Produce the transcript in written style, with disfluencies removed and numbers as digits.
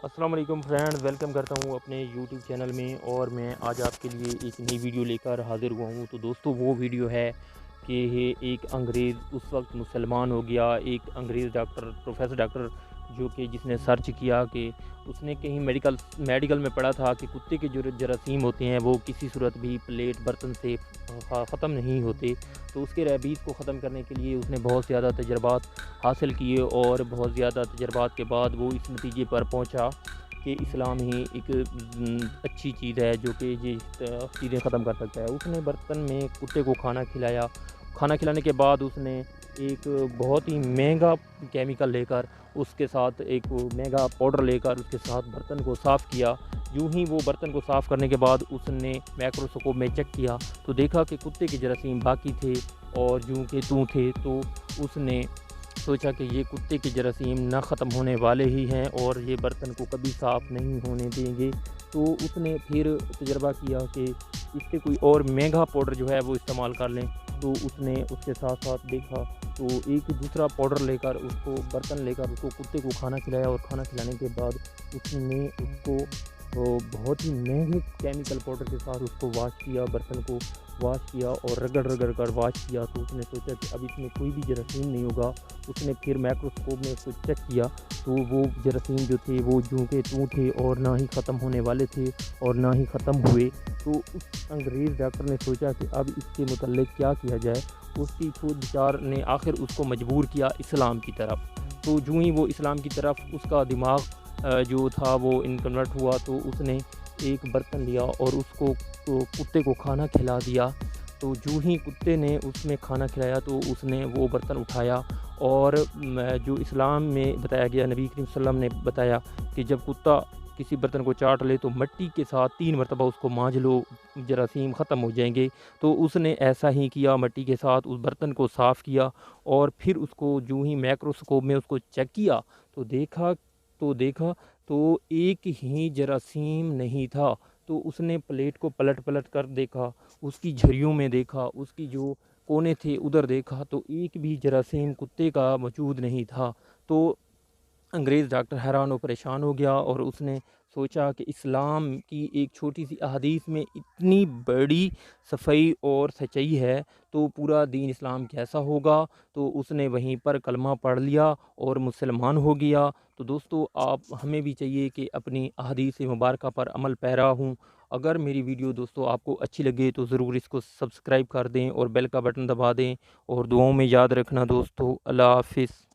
السلام علیکم friend, welcome کرتا ہوں اپنے یوٹیوب چینل میں، اور میں آج آپ کے لیے ایک نئی ویڈیو لے کر حاضر ہوا ہوں۔ تو دوستو وہ ویڈیو ہے کہ ایک انگریز اس وقت مسلمان ہو گیا، ایک انگریز ڈاکٹر، پروفیسر ڈاکٹر، جو کہ جس نے سرچ کیا کہ اس نے کہیں میڈیکل میں پڑھا تھا کہ کتے کے جو جراثیم ہوتے ہیں وہ کسی صورت بھی پلیٹ برتن سے ختم نہیں ہوتے۔ تو اس کے ریبیز کو ختم کرنے کے لیے اس نے بہت زیادہ تجربات حاصل کیے، اور بہت زیادہ تجربات کے بعد وہ اس نتیجے پر پہنچا کہ اسلام ہی ایک اچھی چیز ہے جو کہ یہ چیزیں ختم کر سکتا ہے۔ اس نے برتن میں کتے کو کھانا کھلایا، کھانا کھلانے کے بعد اس نے ایک بہت ہی مہنگا کیمیکل لے کر، اس کے ساتھ ایک مہنگا پاؤڈر لے کر اس کے ساتھ برتن کو صاف کیا۔ یوں ہی وہ برتن کو صاف کرنے کے بعد اس نے مائکروسکوپ میں چیک کیا تو دیکھا کہ کتے کے جراثیم باقی تھے اور یوں کہ توں تھے۔ تو اس نے سوچا کہ یہ کتے کے جراثیم نہ ختم ہونے والے ہی ہیں اور یہ برتن کو کبھی صاف نہیں ہونے دیں گے۔ تو اس نے پھر تجربہ کیا کہ اس سے کوئی اور مہنگا پاؤڈر جو ہے وہ استعمال کر لیں۔ تو اس نے اس کے ساتھ ساتھ دیکھا تو ایک دوسرا پاؤڈر لے کر، اس کو برتن لے کر اس کو کتے کو کھانا کھلایا، اور کھانا کھلانے کے بعد اس نے اس کو بہت ہی مہنگے کیمیکل پاؤڈر کے ساتھ اس کو واش کیا، برتن کو واش کیا اور رگڑ رگڑ کر واش کیا۔ تو اس نے سوچا کہ اب اس میں کوئی بھی جراثیم نہیں ہوگا۔ اس نے پھر مائکروسکوپ میں اس کو چیک کیا تو وہ جراثیم جو تھے وہ جوں کے توں تھے اور نہ ہی ختم ہونے والے تھے اور نہ ہی ختم ہوئے۔ تو اس انگریز ڈاکٹر نے سوچا کہ اب اس کے متعلق کیا کیا جائے۔ اس کی خود بچار نے آخر اس کو مجبور کیا اسلام کی طرف۔ تو جو ہی وہ اسلام کی طرف اس کا دماغ جو تھا وہ کنورٹ ہوا، تو اس نے ایک برتن لیا اور اس کو کتے کو کھانا کھلا دیا۔ تو جو ہی کتے نے اس میں کھانا کھلایا تو اس نے وہ برتن اٹھایا، اور جو اسلام میں بتایا گیا، نبی کریم صلی اللہ علیہ وسلم نے بتایا کہ جب کتا کسی برتن کو چاٹ لے تو مٹی کے ساتھ 3 مرتبہ اس کو مانج لو، جراثیم ختم ہو جائیں گے۔ تو اس نے ایسا ہی کیا، مٹی کے ساتھ اس برتن کو صاف کیا، اور پھر اس کو جو ہی مائکروسکوپ میں اس کو چیک کیا تو دیکھا تو ایک ہی جراثیم نہیں تھا۔ تو اس نے پلیٹ کو پلٹ کر دیکھا، اس کی جھریوں میں دیکھا، اس کی جو کونے تھے ادھر دیکھا، تو ایک بھی جراثیم کتے کا موجود نہیں تھا۔ تو انگریز ڈاکٹر حیران و پریشان ہو گیا، اور اس نے سوچا کہ اسلام کی ایک چھوٹی سی احادیث میں اتنی بڑی صفائی اور سچائی ہے تو پورا دین اسلام کیسا ہوگا۔ تو اس نے وہیں پر کلمہ پڑھ لیا اور مسلمان ہو گیا۔ تو دوستو ہمیں بھی چاہیے کہ اپنی احادیث مبارکہ پر عمل پیرا ہوں۔ اگر میری ویڈیو دوستو آپ کو اچھی لگے تو ضرور اس کو سبسکرائب کر دیں اور بیل کا بٹن دبا دیں، اور دعاؤں میں یاد رکھنا دوستو۔ اللہ حافظ۔